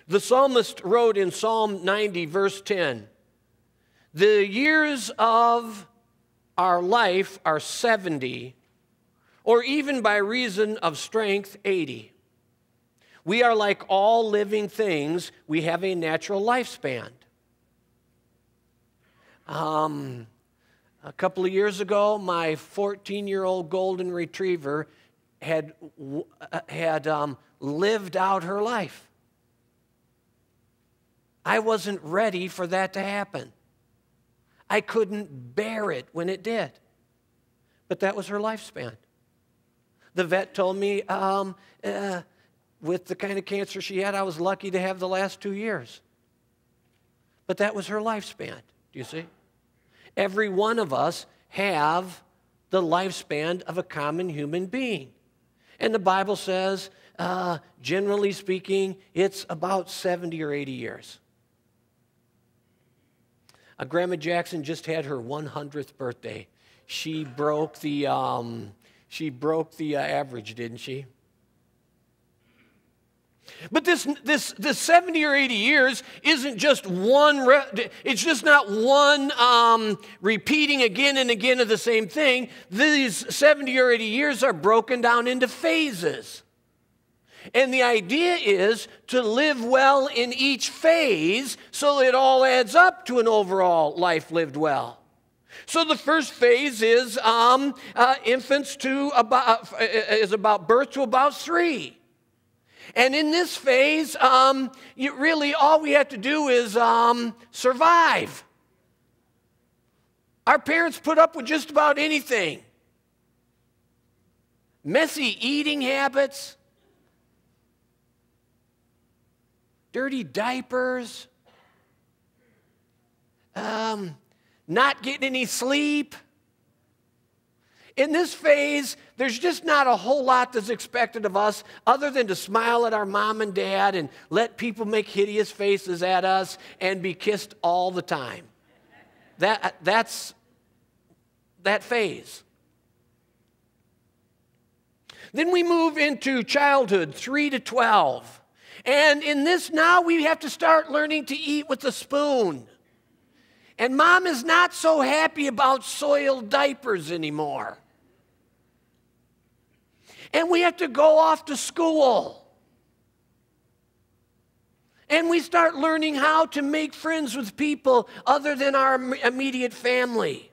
The psalmist wrote in Psalm 90, verse 10, "The years of our life are 70, or even by reason of strength, 80. We are like all living things. We have a natural lifespan." A couple of years ago, my 14-year-old golden retriever had lived out her life. I wasn't ready for that to happen. I couldn't bear it when it did. But that was her lifespan. The vet told me with the kind of cancer she had, I was lucky to have the last 2 years. But that was her lifespan, do you see? Every one of us have the lifespan of a common human being. And the Bible says, generally speaking, it's about 70 or 80 years. Grandma Jackson just had her 100th birthday. She broke the average, didn't she? But this 70 or 80 years isn't just it's just not one repeating again and again of the same thing. These 70 or 80 years are broken down into phases. And the idea is to live well in each phase so it all adds up to an overall life lived well. So the first phase is infants is about birth to about 3. And in this phase, really all we have to do is survive. Our parents put up with just about anything. Messy eating habits, dirty diapers, not getting any sleep. In this phase, there's just not a whole lot that's expected of us other than to smile at our mom and dad and let people make hideous faces at us and be kissed all the time. That's that phase. Then we move into childhood, 3 to 12. And in this now we have to start learning to eat with a spoon. And mom is not so happy about soiled diapers anymore. And we have to go off to school. And we start learning how to make friends with people other than our immediate family.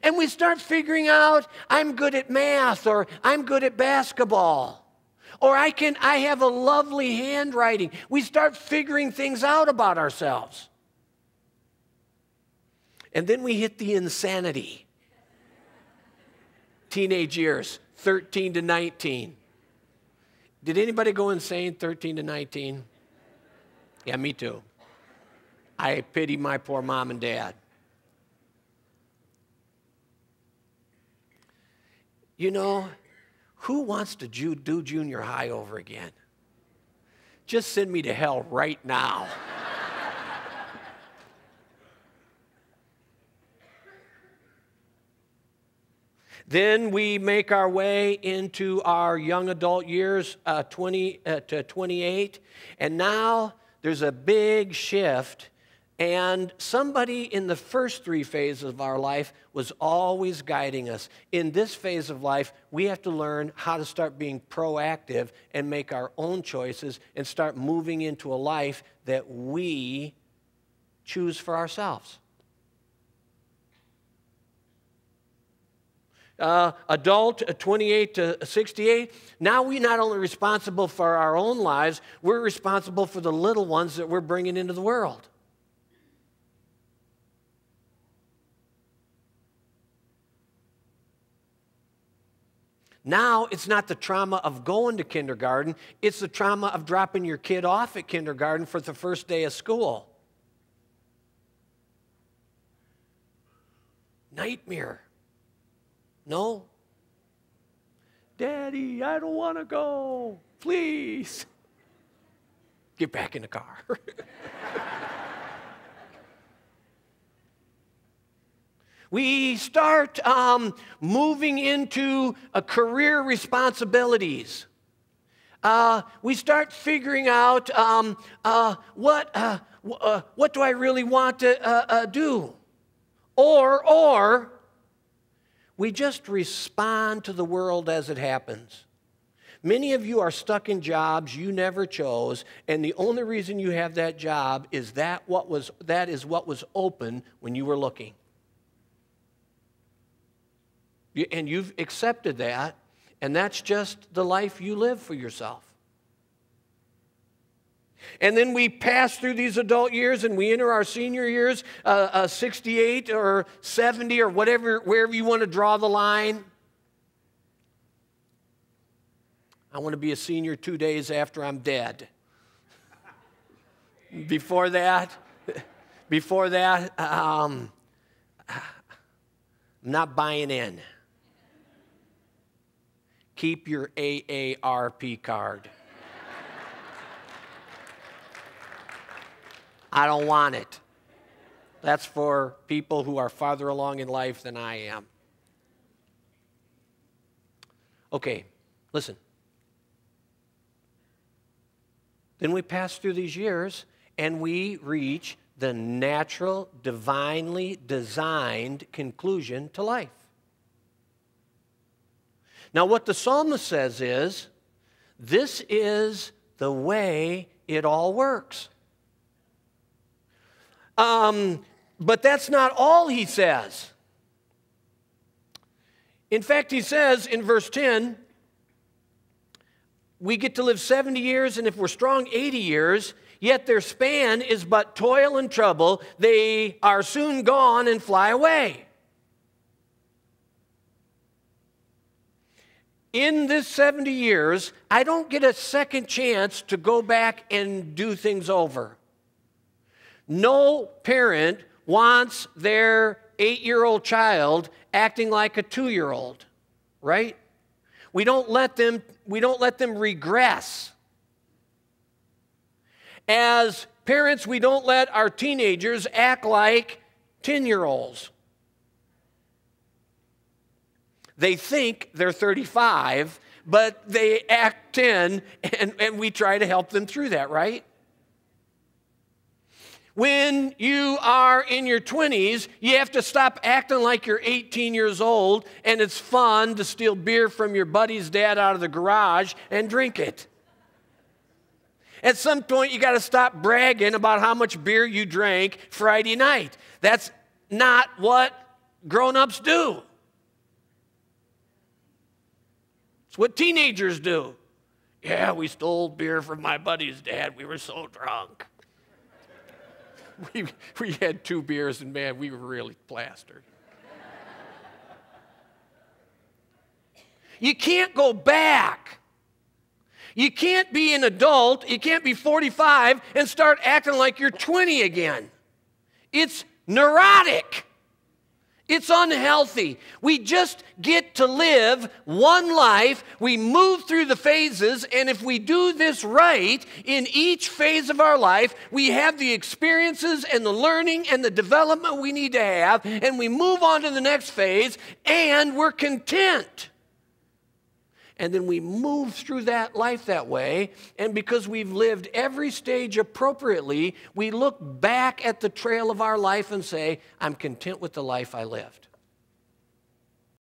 And we start figuring out, I'm good at math, or I'm good at basketball, or I have a lovely handwriting. We start figuring things out about ourselves. And then we hit the insanity. Teenage years, 13 to 19. Did anybody go insane 13 to 19? Yeah, me too. I pity my poor mom and dad. You know, who wants to do junior high over again? Just send me to hell right now. Then we make our way into our young adult years, 20 to 28, and now there's a big shift, and somebody in the first 3 phases of our life was always guiding us. In this phase of life, we have to learn how to start being proactive and make our own choices and start moving into a life that we choose for ourselves. Adult, 28 to 68, now we're not only responsible for our own lives, we're responsible for the little ones that we're bringing into the world. Now it's not the trauma of going to kindergarten, it's the trauma of dropping your kid off at kindergarten for the first day of school. Nightmare. No? Daddy, I don't want to go. Please. Get back in the car. We start moving into career responsibilities. we start figuring out what do I really want to do? Or we just respond to the world as it happens. Many of you are stuck in jobs you never chose, and the only reason you have that job is that is what was open when you were looking. And you've accepted that, and that's just the life you live for yourself. And then we pass through these adult years and we enter our senior years, 68 or 70 or wherever you want to draw the line. I want to be a senior 2 days after I'm dead. Before that, I'm not buying in. Keep your AARP card. I don't want it. That's for people who are farther along in life than I am. Okay, listen. Then we pass through these years and we reach the natural, divinely designed conclusion to life. Now, what the psalmist says is, this is the way it all works. But that's not all he says. In fact, he says in verse 10, we get to live 70 years, and if we're strong, 80 years, yet their span is but toil and trouble. They are soon gone and fly away. In this 70 years, I don't get a second chance to go back and do things over. No parent wants their 8-year-old child acting like a 2-year-old, right? We don't let them regress. As parents, we don't let our teenagers act like 10-year-olds. They think they're 35, but they act 10, and we try to help them through that, right? When you are in your 20s, you have to stop acting like you're 18 years old and it's fun to steal beer from your buddy's dad out of the garage and drink it. At some point, you got to stop bragging about how much beer you drank Friday night. That's not what grown-ups do. It's what teenagers do. Yeah, we stole beer from my buddy's dad. We were so drunk. We had 2 beers, and man, we were really plastered. You can't go back. You can't be an adult, you can't be 45 and start acting like you're 20 again. It's neurotic. It's unhealthy. We just get to live one life. We move through the phases, and if we do this right in each phase of our life, we have the experiences and the learning and the development we need to have, and we move on to the next phase, and we're content. And then we move through that life that way, and because we've lived every stage appropriately, we look back at the trail of our life and say, I'm content with the life I lived.